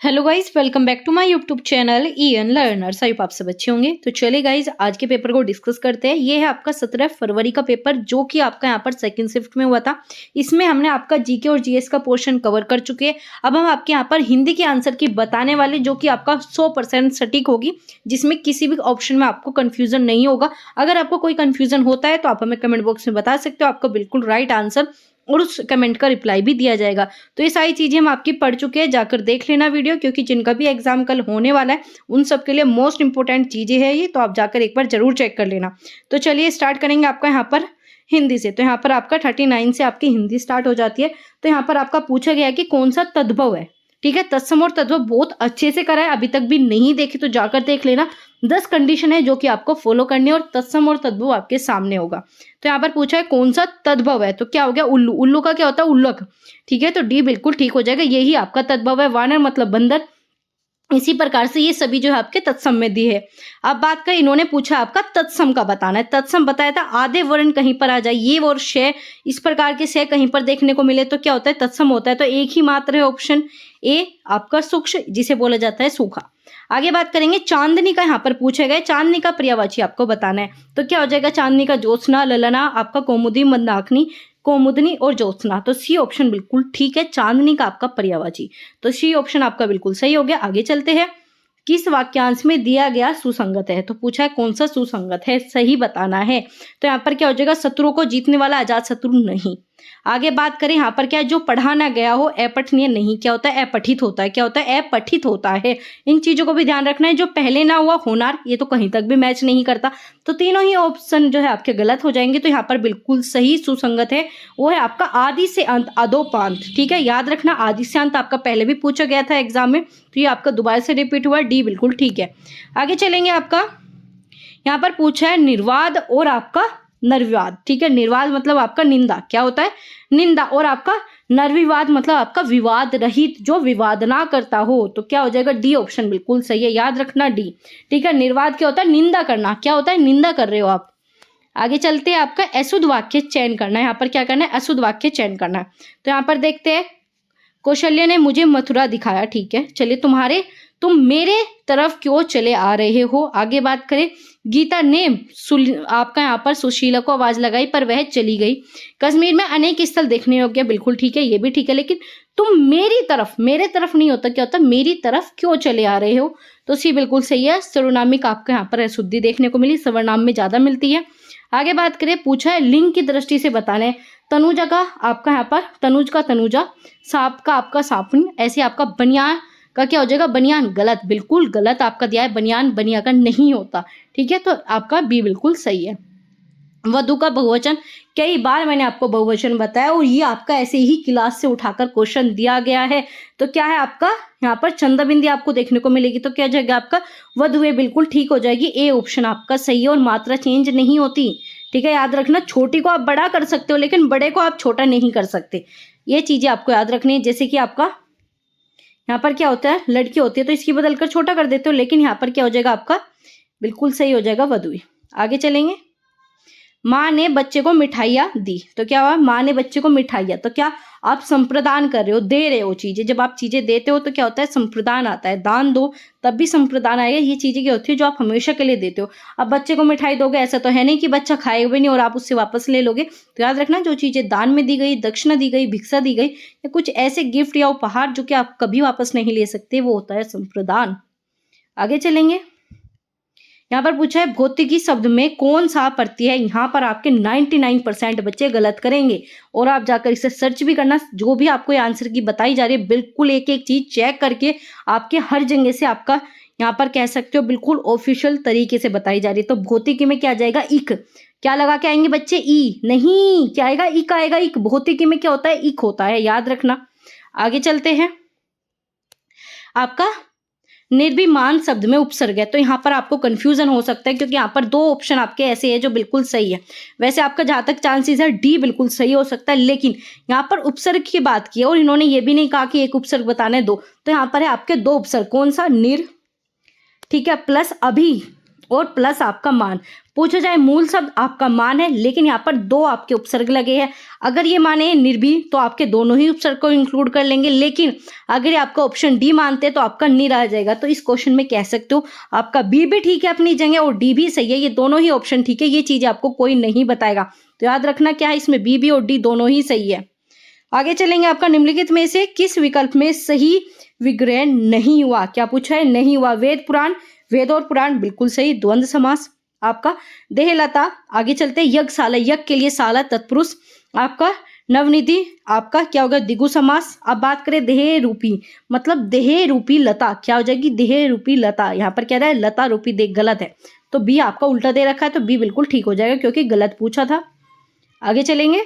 Hello guys, welcome back to my YouTube channel E N learners. I hope आप सब अच्छे होंगे। तो चलिए गाइज, आज के पेपर को डिस्कस करते हैं। ये है आपका 17 फरवरी का पेपर, जो कि आपका यहाँ पर सेकंड शिफ्ट में हुआ था। इसमें हमने आपका जीके और जीएस का पोर्शन कवर कर चुके हैं। अब हम आपके यहाँ पर हिंदी के आंसर की बताने वाले, जो कि आपका 100% सटीक होगी, जिसमें किसी भी ऑप्शन में आपको कंफ्यूजन नहीं होगा। अगर आपको कोई कंफ्यूजन होता है तो आप हमें कमेंट बॉक्स में बता सकते हो, आपका बिल्कुल राइट आंसर और उस कमेंट का रिप्लाई भी दिया जाएगा। तो ये सारी चीजें हम आपकी पढ़ चुके हैं, जाकर देख लेना वीडियो, क्योंकि जिनका भी एग्जाम कल होने वाला है उन सब के लिए मोस्ट इंपॉर्टेंट चीजें हैं ये, तो आप जाकर एक बार जरूर चेक कर लेना। तो चलिए स्टार्ट करेंगे आपका यहाँ पर हिंदी से। तो यहाँ पर आपका 39 से आपकी हिंदी स्टार्ट हो जाती है। तो यहाँ पर आपका पूछा गया है कि कौन सा तद्भव है। ठीक है, तत्सम और तद्भव बहुत अच्छे से करा है, अभी तक भी नहीं देखे तो जाकर देख लेना। 10 कंडीशन है जो कि आपको फॉलो करनी है और तत्सम और तद्भव आपके सामने होगा। तो यहाँ पर पूछा है कौन सा तद्भव है, तो क्या हो गया उल्लू। उल्लू का क्या होता है, उल्लक। ठीक है, तो डी बिल्कुल ठीक हो जाएगा, यही आपका तद्भव है। वानर मतलब बंदर। इसी प्रकार से ये सभी जो है आपके तत्सम में दी है। अब बात करें, इन्होंने पूछा आपका तत्सम का बताना है। तत्सम बताया था आधे वर्ण कहीं पर आ जाए, ये और शय, इस प्रकार के शय कहीं पर देखने को मिले तो क्या होता है, तत्सम होता है। तो एक ही मात्र है ऑप्शन ए आपका सूक्ष्म, जिसे बोला जाता है सूखा। आगे बात करेंगे, चांदनी का यहाँ पर पूछा गया, चांदनी का पर्यायवाची आपको बताना है। तो क्या हो जाएगा, चांदनी का ज्योत्सना, ललना, आपका कौमुदी, मंदाकिनी, कौमुदनी और ज्योत्सना। तो सी ऑप्शन बिल्कुल ठीक है, चांदनी का आपका पर्यायवाची। तो सी ऑप्शन आपका बिल्कुल सही हो गया। आगे चलते हैं, किस वाक्यांश में दिया गया सुसंगत है। तो पूछा है कौन सा सुसंगत है, सही बताना है। तो यहाँ पर क्या हो जाएगा, शत्रु को जीतने वाला अजात शत्रु नहीं। आगे बात करें, यहाँ पर क्या है, जो पढ़ा ना गया हो अपठनीय नहीं, क्या होता है, अपठित होता है। क्या होता है, अपठित होता है। इन चीजों को भी ध्यान रखना है। जो पहले ना हुआ होनार, ये तो कहीं तक भी मैच नहीं करता। तो तीनों ही ऑप्शन जो है आपके गलत हो जाएंगे। तो यहाँ पर बिल्कुल सही सुसंगत है वो है आपका आदि से अंत, अधोपांत। ठीक है, याद रखना, आदि से अंत आपका पहले भी पूछा गया था एग्जाम में, तो ये आपका दोबारा से रिपीट हुआ। डी बिल्कुल ठीक है। आगे चलेंगे, आपका यहाँ पर पूछा है निर्वाद और आपका निर्विवाद। ठीक है, निर्वाद मतलब आपका निंदा, क्या होता है, निंदा। और आपका निर्विवाद मतलब आपका विवाद रहित, जो विवाद ना करता हो। तो क्या हो जाएगा, डी ऑप्शन बिल्कुल सही है, याद रखना डी। ठीक है, निर्वाद क्या होता है, निंदा करना। क्या होता है, निंदा कर रहे हो आप। आगे चलते हैं, आपका अशुद्ध वाक्य चयन करना है। यहाँ पर क्या करना है, अशुद्ध वाक्य चयन करना है। तो यहाँ पर देखते हैं, कौशल्य ने मुझे मथुरा दिखाया। ठीक है, चलिए तुम मेरे तरफ क्यों चले आ रहे हो। आगे बात करें, गीता ने आपका यहाँ पर सुशीला को आवाज लगाई पर वह चली गई। कश्मीर में अनेक स्थल देखने योग्य, बिल्कुल ठीक है, ये भी ठीक है। लेकिन तुम मेरी तरफ, मेरे तरफ नहीं होता, क्या होता, मेरी तरफ क्यों चले आ रहे हो। तो सी बिल्कुल सही है। सर्वनामिक आपको यहाँ पर अशुद्धि देखने को मिली, सर्वनाम में ज्यादा मिलती है। आगे बात करें, पूछा है लिंग की दृष्टि से बताना है। तनुजा का आपका यहाँ पर तनुज का तनुजा, सांप का आपका सापुन, ऐसे आपका बनियान का क्या हो जाएगा, बनियान। गलत, बिल्कुल गलत आपका दिया है, बनियान बनिया का नहीं होता। ठीक है, तो आपका बी बिल्कुल सही है। वधु का बहुवचन, कई बार मैंने आपको बहुवचन बताया और ये आपका ऐसे ही क्लास से उठाकर क्वेश्चन दिया गया है। तो क्या है आपका यहाँ पर चंदा बिंदी आपको देखने को मिलेगी। तो क्या जाएगा आपका वधुए, बिल्कुल ठीक हो जाएगी, ए ऑप्शन आपका सही है। और मात्रा चेंज नहीं होती। ठीक है, याद रखना, छोटी को आप बड़ा कर सकते हो लेकिन बड़े को आप छोटा नहीं कर सकते। ये चीजें आपको याद रखनी है। जैसे कि आपका यहाँ पर क्या होता है, लड़की होती है तो इसकी बदलकर छोटा कर देते हो, लेकिन यहाँ पर क्या हो जाएगा आपका बिल्कुल सही हो जाएगा, वधुए। आगे चलेंगे, माँ ने बच्चे को मिठाइयाँ दी। तो क्या हुआ, माँ ने बच्चे को मिठाइयाँ, तो क्या आप संप्रदान कर रहे हो, दे रहे हो चीजें। जब आप चीजें देते हो तो क्या होता है, संप्रदान आता है। दान दो तब भी संप्रदान आएगा। ये चीजें क्या होती है, जो आप हमेशा के लिए देते हो। अब बच्चे को मिठाई दोगे, ऐसा तो है नहीं कि बच्चा खाएगा भी नहीं और आप उससे वापस ले लोगे। तो याद रखना, जो चीजें दान में दी गई, दक्षिणा दी गई, भिक्षा दी गई, या कुछ ऐसे गिफ्ट या उपहार जो कि आप कभी वापस नहीं ले सकते, वो होता है संप्रदान। आगे चलेंगे, यहाँ पर पूछा है भौतिकी शब्द में कौन सा प्रत्यय है। यहाँ पर आपके 99% बच्चे गलत करेंगे और आप जाकर इसे सर्च भी करना। जो भी आपको ये आंसर की बताई जा रही है, बिल्कुल एक एक चीज चेक करके आपके हर जगह से आपका यहाँ पर कह सकते हो बिल्कुल ऑफिशियल तरीके से बताई जा रही है। तो भौतिकी में क्या जाएगा, इक। क्या लगा के आएंगे बच्चे, ई नहीं, क्या आएगा, इक आएगा। इक भौतिकी में क्या होता है, इक होता है, याद रखना। आगे चलते हैं, आपका निर्विमान शब्द में उपसर्ग है। तो यहाँ पर आपको कंफ्यूजन हो सकता है, क्योंकि यहाँ पर दो ऑप्शन आपके ऐसे हैं जो बिल्कुल सही है। वैसे आपका जहां तक चांसेस है, डी बिल्कुल सही हो सकता है, लेकिन यहाँ पर उपसर्ग की बात की है और इन्होंने ये भी नहीं कहा कि एक उपसर्ग बताने दो। तो यहाँ पर है आपके दो उपसर्ग, कौन सा, निर, ठीक है, प्लस अभी। और प्लस आपका मान। पूछा जाए मूल शब्द आपका मान है, लेकिन यहाँ पर दो आपके उपसर्ग लगे हैं। अगर ये माने निर्भी तो आपके दोनों ही उपसर्ग को इंक्लूड कर लेंगे, लेकिन अगर ये आपका ऑप्शन डी मानते हैं तो आपका निर आ जाएगा। तो इस क्वेश्चन में कह सकते हो आपका बी भी ठीक है अपनी जगह और डी भी सही है, ये दोनों ही ऑप्शन ठीक है, ये चीजें आपको कोई नहीं बताएगा। तो याद रखना क्या है, इसमें बी भी और डी दोनों ही सही है। आगे चलेंगे, आपका निम्नलिखित में से किस विकल्प में सही विग्रह नहीं हुआ? क्या पूछा है? नहीं हुआ। वेद पुराण, वेद और पुराण बिल्कुल सही। द्वंद्व समास आपका। देहलता, आगे चलते हैं, यज्ञशाला, यज्ञ के लिए शाला तत्पुरुष आपका। नवनिधि आपका क्या होगा? द्विगु समास। अब बात करें देह रूपी, मतलब देह रूपी लता, क्या हो जाएगी? देह रूपी लता। यहाँ पर कह रहा है लता रूपी देह, गलत है, तो बी आपका उल्टा दे रखा है, तो बी बिल्कुल ठीक हो जाएगा क्योंकि गलत पूछा था। आगे चलेंगे,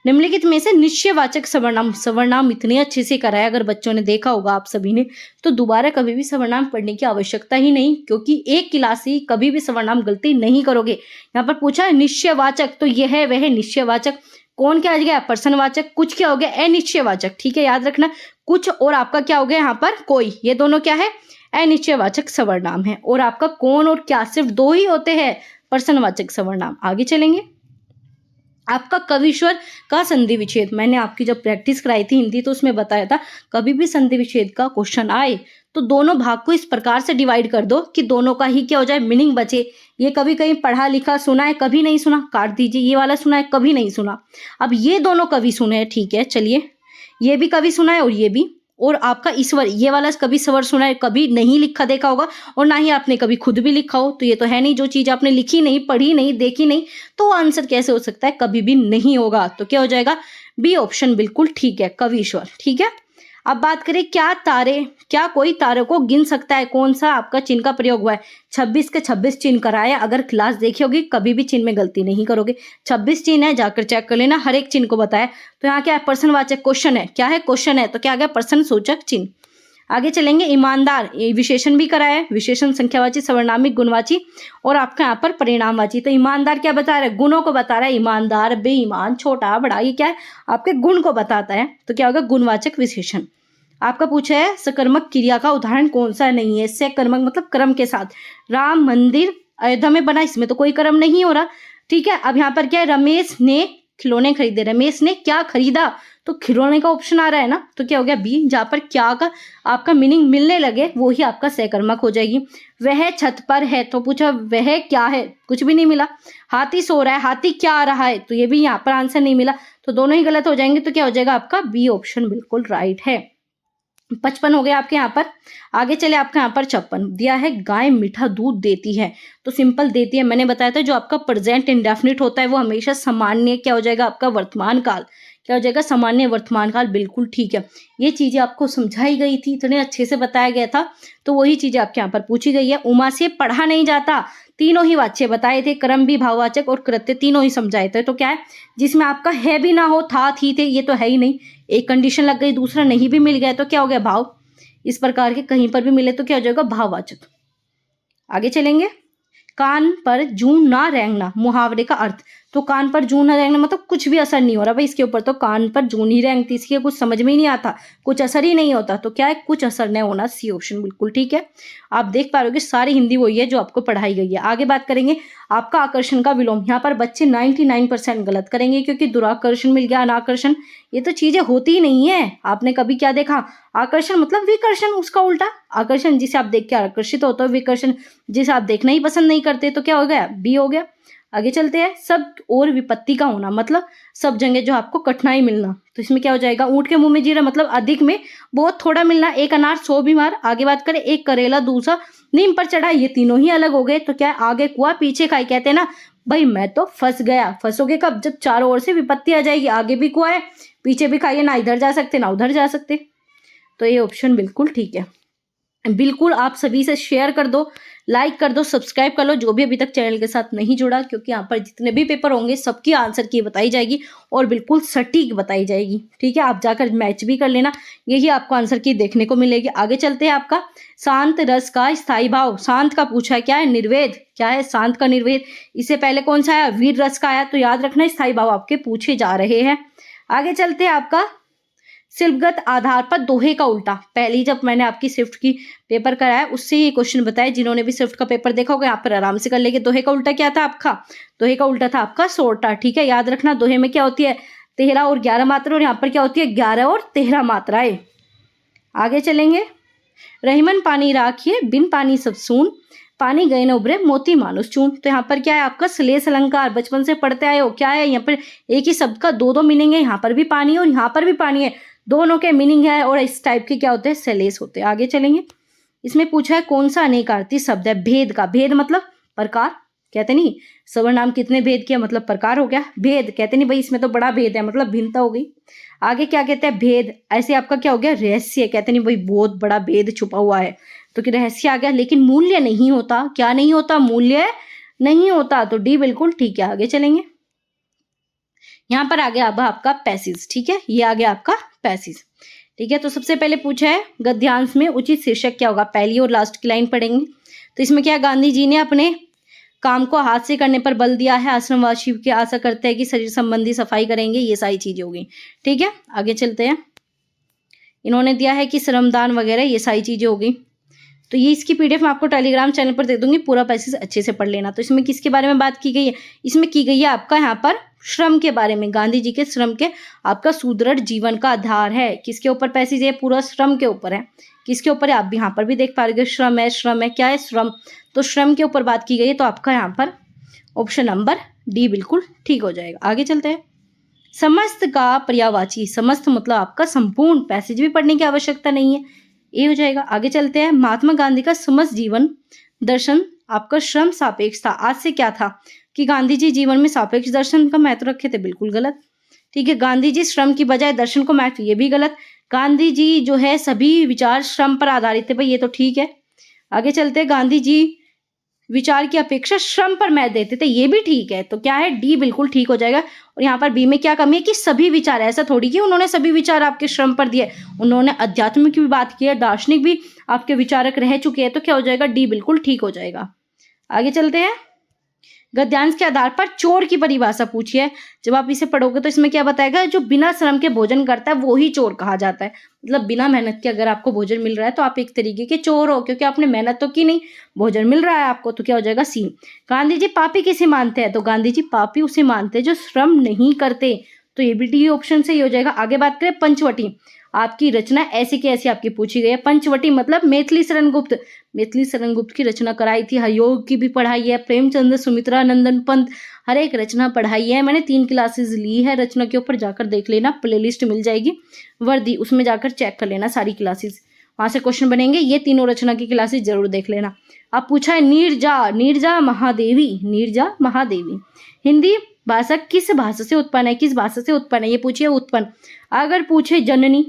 निम्नलिखित में से निश्चयवाचक सर्वनाम, सर्वनाम इतने अच्छे से कराया, अगर बच्चों ने देखा होगा आप सभी ने, तो दोबारा कभी भी सर्वनाम पढ़ने की आवश्यकता ही नहीं, क्योंकि एक क्लास ही कभी भी सर्वनाम गलती नहीं करोगे। यहाँ पर पूछा है निश्चयवाचक, तो यह है वह निश्चयवाचक। कौन क्या आ गया? प्रश्नवाचक। कुछ क्या हो गया? अनिश्चयवाचक। ठीक है, याद रखना, कुछ और आपका क्या हो गया यहाँ पर? कोई, ये दोनों क्या है? अनिश्चयवाचक सर्वनाम है। और आपका कौन और क्या, सिर्फ दो ही होते हैं प्रश्नवाचक सर्वनाम। आगे चलेंगे, आपका कविश्वर का संधि विच्छेद, मैंने आपकी जब प्रैक्टिस कराई थी हिंदी तो उसमें बताया था, कभी भी संधि विच्छेद का क्वेश्चन आए तो दोनों भाग को इस प्रकार से डिवाइड कर दो कि दोनों का ही क्या हो जाए? मीनिंग बचे। ये कभी कहीं पढ़ा लिखा सुना है, कभी नहीं सुना, काट दीजिए। ये वाला सुना है, कभी नहीं सुना। अब ये दोनों कभी सुने हैं, ठीक है, चलिए, ये भी कभी सुना है और ये भी। और आपका ईश्वर, ये वाला कभी स्वर सुना है, कभी नहीं लिखा देखा होगा, और ना ही आपने कभी खुद भी लिखा हो, तो ये तो है नहीं। जो चीज आपने लिखी नहीं, पढ़ी नहीं, देखी नहीं, तो आंसर कैसे हो सकता है? कभी भी नहीं होगा। तो क्या हो जाएगा? बी ऑप्शन बिल्कुल ठीक है, कवीश्वर। ठीक है, अब बात करें, क्या तारे, क्या कोई तारों को गिन सकता है? कौन सा आपका चिन्ह का प्रयोग हुआ है? 26 के 26 चिन्ह कराया, अगर क्लास देखी होगी कभी भी चिन्ह में गलती नहीं करोगे। 26 चिन्ह है, जाकर चेक कर लेना, हर एक चिन्ह को बताया। तो यहाँ क्या है? प्रश्नवाचक क्वेश्चन है, क्या है? क्वेश्चन है, तो क्या आ गया? प्रश्न सूचक चिन्ह। आगे चलेंगे, ईमानदार, ये विशेषण भी कराया है, विशेषण संख्यावाची, सर्वनामिक, गुणवाची और आपका यहाँ पर परिणामवाची। तो ईमानदार क्या बता रहा है? गुणों को बता रहा है। ईमानदार, बेईमान, छोटा, बड़ा, ये क्या है? आपके गुण को बताता है। तो क्या होगा? गुणवाचक विशेषण। आपका पूछा है सकर्मक क्रिया का उदाहरण कौन सा नहीं है? सकर्मक मतलब कर्म के साथ। राम मंदिर अयोध्या में बना, इसमें तो कोई कर्म नहीं हो रहा। ठीक है, अब यहाँ पर क्या है? रमेश ने खिलौने खरीदे, रमेश ने क्या खरीदा? तो खिलौने का ऑप्शन आ रहा है ना, तो क्या हो गया? बी। जहाँ पर क्या का आपका मीनिंग मिलने लगे वो ही आपका सकर्मक हो जाएगी। वह छत पर है, तो पूछा वह क्या है? कुछ भी नहीं मिला। हाथी सो रहा है, हाथी क्या आ रहा है? तो ये भी यहाँ पर आंसर नहीं मिला, तो दोनों ही गलत हो जाएंगे। तो क्या हो जाएगा? आपका बी ऑप्शन बिल्कुल राइट है। 55 हो गया आपके यहाँ पर। आगे चले, आपका यहाँ पर 56 दिया है, गाय मीठा दूध देती है। तो सिंपल देती है, मैंने बताया था जो आपका प्रेजेंट इंडेफिनिट होता है वो हमेशा सामान्य क्या हो जाएगा? आपका वर्तमान काल, क्या हो जाएगा? सामान्य वर्तमान काल, बिल्कुल ठीक है। ये चीजें आपको समझाई गई थी, इतने अच्छे से बताया गया था, तो वही चीजें आपके यहाँ पर पूछी गई है। उमा से पढ़ा नहीं जाता, तीनों ही वाच्य बताए थे, कर्म भी, भाववाचक और कृत्य तीनों ही समझाए थे। तो क्या है? जिसमें आपका है भी ना हो, था, थी, थे, ये तो है ही नहीं। एक कंडीशन लग गई, दूसरा नहीं भी मिल गया, तो क्या हो गया? भाव। इस प्रकार के कहीं पर भी मिले तो क्या हो जाएगा? भाववाचक। आगे चलेंगे, कान पर जूं ना रेंगना, मुहावरे का अर्थ। तो कान पर जूं ना रेंगना मतलब कुछ भी असर नहीं हो रहा भाई इसके ऊपर, तो कान पर जूं नहीं रेंगती, इसके कुछ समझ में ही नहीं आता, कुछ असर ही नहीं होता। तो क्या है? कुछ असर नहीं होना, सी ऑप्शन बिल्कुल ठीक है। आप देख पा रहे हो सारी हिंदी वही है जो आपको पढ़ाई गई है। आगे बात करेंगे, आपका आकर्षण का विलोम। यहाँ पर बच्चे 99% गलत करेंगे, क्योंकि दुराकर्षण मिल गया, अनाकर्षण, ये तो चीजें होती ही नहीं है। आपने कभी क्या देखा? आकर्षण मतलब विकर्षण, उसका उल्टा। आकर्षण जिसे आप देख के आकर्षित होते हो, विकर्षण जिसे आप देखना ही पसंद नहीं करते, तो क्या हो गया? बी हो गया। आगे चलते हैं, सब और विपत्ति का होना मतलब सब जगह जो आपको कठिनाई मिलना, तो इसमें क्या हो जाएगा? ऊंट के मुंह में जीरा मतलब अधिक में बहुत थोड़ा मिलना, एक अनार 100 बीमार। आगे बात करें, एक करेला दूसरा नीम पर चढ़ा, ये तीनों ही अलग हो गए। तो क्या है? आगे कुआ पीछे खाई, कहते हैं ना भाई मैं तो फंस गया। फंसोगे कब? जब चारों ओर से विपत्ति आ जाएगी, आगे भी कुआ है पीछे भी खाइए, ना इधर जा सकते ना उधर जा सकते। तो ये ऑप्शन बिल्कुल ठीक है। बिल्कुल आप सभी से शेयर कर दो, लाइक कर दो, सब्सक्राइब कर लो जो भी अभी तक चैनल के साथ नहीं जुड़ा, क्योंकि यहाँ पर जितने भी पेपर होंगे सबकी आंसर की बताई जाएगी और बिल्कुल सटीक बताई जाएगी। ठीक है, आप जाकर मैच भी कर लेना, यही आपको आंसर की देखने को मिलेगी। आगे चलते हैं, आपका शांत रस का स्थायी भाव। शांत का पूछा है, क्या है? निर्वेद। क्या है? शांत का निर्वेद। इससे पहले कौन सा आया? वीर रस का आया। तो याद रखना स्थायी भाव आपके पूछे जा रहे हैं। आगे चलते हैं, आपका शिल्पगत आधार पर दोहे का उल्टा। पहली जब मैंने आपकी स्विफ्ट की पेपर कराया उससे ये क्वेश्चन बताया, जिन्होंने भी स्विफ्ट का पेपर देखा होगा यहाँ पर आराम से कर लेंगे। दोहे का उल्टा क्या था आपका? दोहे का उल्टा था आपका सोरठा। ठीक है, याद रखना। दोहे में क्या होती है? 13 और 11 मात्रा, और यहाँ पर क्या होती है? 11 और 13 मात्राएं। आगे चलेंगे। रहीमन पानी राखिए, बिन पानी सब सून, पानी गए न उभरे मोती मानुस चून। तो यहाँ पर क्या है आपका? श्लेष अलंकार। बचपन से पढ़ते आए हो। क्या है यहाँ पर? एक ही शब्द का दो मीनिंग है। यहाँ पर भी पानी है और यहाँ पर भी पानी है, दोनों के मीनिंग है, और इस टाइप के क्या होते हैं? श्लेष होते हैं। आगे चलेंगे। इसमें पूछा है कौन सा अनेकार्थी शब्द है? भेद का। भेद मतलब प्रकार, कहते नहीं सवर्ण नाम कितने भेद किया, मतलब प्रकार हो गया। भेद कहते नहीं भाई इसमें तो बड़ा भेद है, मतलब भिन्नता हो गई। आगे क्या कहते हैं? भेद। ऐसे आपका क्या हो गया? रहस्य। कहते नहीं भाई बहुत बड़ा भेद छुपा हुआ है, तो कि रहस्य आ गया। लेकिन मूल्य नहीं होता। क्या नहीं होता? मूल्य नहीं होता। तो डी बिल्कुल ठीक है। आगे चलेंगे। यहाँ पर आ गया अब आपका पैसेज। ठीक है, ये आ गया आपका पैसेज। ठीक है, तो सबसे पहले पूछा है गद्यांश में उचित शीर्षक क्या होगा? पहली और लास्ट की लाइन पढ़ेंगे। तो इसमें क्या, गांधी जी ने अपने काम को हाथ से करने पर बल दिया है। आश्रमवासी की आशा करते हैं कि शरीर संबंधी सफाई करेंगे। ये सारी चीजें होगी। ठीक है, आगे चलते हैं। इन्होंने दिया है कि श्रमदान वगैरह, ये सारी चीजें होगी। तो ये इसकी पीडीएफ मैं आपको टेलीग्राम चैनल पर दे दूंगी, पूरा पैसेज अच्छे से पढ़ लेना। तो इसमें किसके बारे में बात की गई है? इसमें की गई है आपका यहाँ पर श्रम के बारे में। गांधी जी के श्रम के आपका सुदृढ़ जीवन का आधार है। किसके ऊपर पैसेज है? पूरा श्रम के ऊपर है। किसके ऊपर है? आप भी यहाँ पर भी देख पा रहे हो, श्रम है। श्रम है, क्या है? श्रम। तो श्रम के ऊपर बात की गई है, तो आपका यहाँ पर ऑप्शन नंबर डी बिल्कुल ठीक हो जाएगा। आगे चलते हैं। समस्त का पर्यायवाची। समस्त मतलब आपका संपूर्ण। पैसेज भी पढ़ने की आवश्यकता नहीं है, ये हो जाएगा। आगे चलते हैं। महात्मा गांधी का समस्त जीवन दर्शन आपका श्रम सापेक्ष था। आज से क्या था कि गांधी जी जीवन में सापेक्ष दर्शन का महत्व रखे थे? बिल्कुल गलत। ठीक है, गांधी जी श्रम की बजाय दर्शन को महत्व, ये भी गलत। गांधी जी जो है सभी विचार श्रम पर आधारित थे, भाई ये तो ठीक है। आगे चलते हैं। गांधी जी विचार की अपेक्षा श्रम पर महत्व देते थे, ये भी ठीक है। तो क्या है? डी बिल्कुल ठीक हो जाएगा। और यहाँ पर बी में क्या कमी है कि सभी विचार, ऐसा थोड़ी कि उन्होंने सभी विचार आपके श्रम पर दिए, उन्होंने अध्यात्म की भी बात की है, दार्शनिक भी आपके विचारक रह चुके हैं। तो क्या हो जाएगा? डी बिल्कुल ठीक हो जाएगा। आगे चलते हैं। गद्यांश के आधार पर चोर की परिभाषा पूछी है। जब आप इसे पढ़ोगे तो इसमें क्या बताएगा? जो बिना श्रम के भोजन करता है वो ही चोर कहा जाता है। मतलब बिना मेहनत के अगर आपको भोजन मिल रहा है तो आप एक तरीके के चोर हो, क्योंकि आपने मेहनत तो की नहीं, भोजन मिल रहा है आपको। तो क्या हो जाएगा? सी। गांधी जी पापी किसे मानते हैं? तो गांधी जी पापी उसे मानते हैं जो श्रम नहीं करते। तो ये भी डी ऑप्शन से ही हो जाएगा। आगे बात करें पंचवटी। आपकी रचना ऐसी की ऐसी आपकी पूछी गई है। पंचवटी मतलब मैथिली शरण गुप्त। मैथिली शरण गुप्त की रचना कराई थी। हयोग की भी पढ़ाई है। प्रेमचंद, सुमित्रा नंदन पंत, हर एक रचना पढ़ाई है मैंने। 3 क्लासेस ली है रचना के ऊपर, जाकर देख लेना, प्लेलिस्ट मिल जाएगी वर्दी, उसमें जाकर चेक कर लेना सारी क्लासेस, वहां से क्वेश्चन बनेंगे। ये तीनों रचना की क्लासेस जरूर देख लेना। अब पूछा है नीरजा। नीरजा महादेवी। नीरजा महादेवी हिंदी भाषा किस भाषा से उत्पन्न है? किस भाषा से उत्पन्न है? ये पूछिए उत्पन्न। अगर पूछे जननी,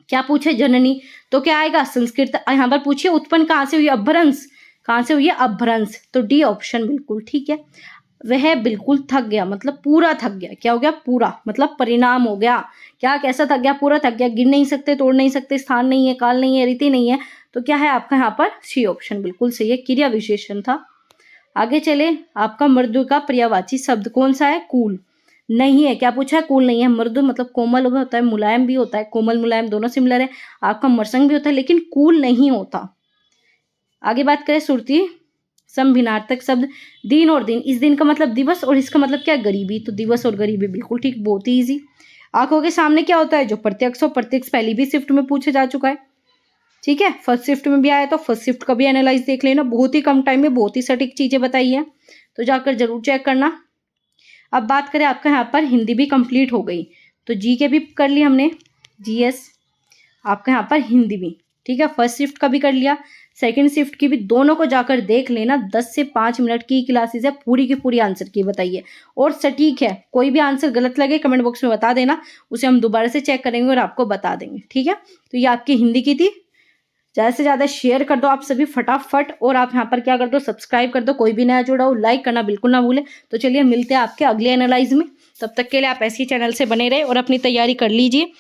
क्या पूछे? जननी, तो क्या आएगा? संस्कृत। यहाँ पर पूछिए उत्पन्न कहाँ से हुई? अपभ्रंश। कहाँ से हुई है? अपभ्रंश। तो डी ऑप्शन बिल्कुल ठीक है। वह बिल्कुल थक गया, मतलब पूरा थक गया। क्या हो गया? पूरा, मतलब परिणाम हो गया। क्या कैसा थक गया? पूरा थक गया। गिन नहीं सकते, तोड़ नहीं सकते, स्थान नहीं है, काल नहीं है, रीति नहीं है। तो क्या है आपका यहाँ पर? सी ऑप्शन बिल्कुल सही है, क्रिया विशेषण था। आगे चले। आपका मृदु का पर्यायवाची शब्द कौन सा है? कूल नहीं है। क्या पूछा है? कूल नहीं है। मृदु मतलब कोमल भी होता है, मुलायम भी होता है। कोमल मुलायम दोनों सिमिलर है। आपका मरसंग भी होता है, लेकिन कूल नहीं होता। आगे बात करें सुरती संभिनार्थक शब्द दिन और दिन। इस दिन का मतलब दिवस और इसका मतलब क्या? गरीबी। तो दिवस और गरीबी बिल्कुल ठीक, बहुत ही ईजी। आंखों के सामने क्या होता है? जो प्रत्यक्ष हो। प्रत्यक्ष पहली भी शिफ्ट में पूछे जा चुका है। ठीक है, फर्स्ट शिफ्ट में भी आया, तो फर्स्ट शिफ्ट का भी एनालाइज देख लेना। बहुत ही कम टाइम में बहुत ही सटीक चीजें बताई है, तो जाकर जरूर चेक करना। अब बात करें आपका यहाँ पर हिंदी भी कंप्लीट हो गई, तो जी के भी कर ली हमने, जीएस आपका यहाँ पर हिंदी भी। ठीक है, फर्स्ट शिफ्ट का भी कर लिया, सेकंड शिफ्ट की भी, दोनों को जाकर देख लेना। 10 से 5 मिनट की क्लासेस है, पूरी की पूरी आंसर की बताइए और सटीक है। कोई भी आंसर गलत लगे कमेंट बॉक्स में बता देना, उसे हम दोबारा से चेक करेंगे और आपको बता देंगे। ठीक है, तो ये आपकी हिंदी की थी। ज़्यादा से ज़्यादा शेयर कर दो आप सभी फटाफट, और आप यहाँ पर क्या कर दो, सब्सक्राइब कर दो। कोई भी नया जुड़ा हो लाइक करना बिल्कुल ना भूले। तो चलिए मिलते हैं आपके अगले एनालाइज में, तब तक के लिए आप ऐसे ही चैनल से बने रहे और अपनी तैयारी कर लीजिए।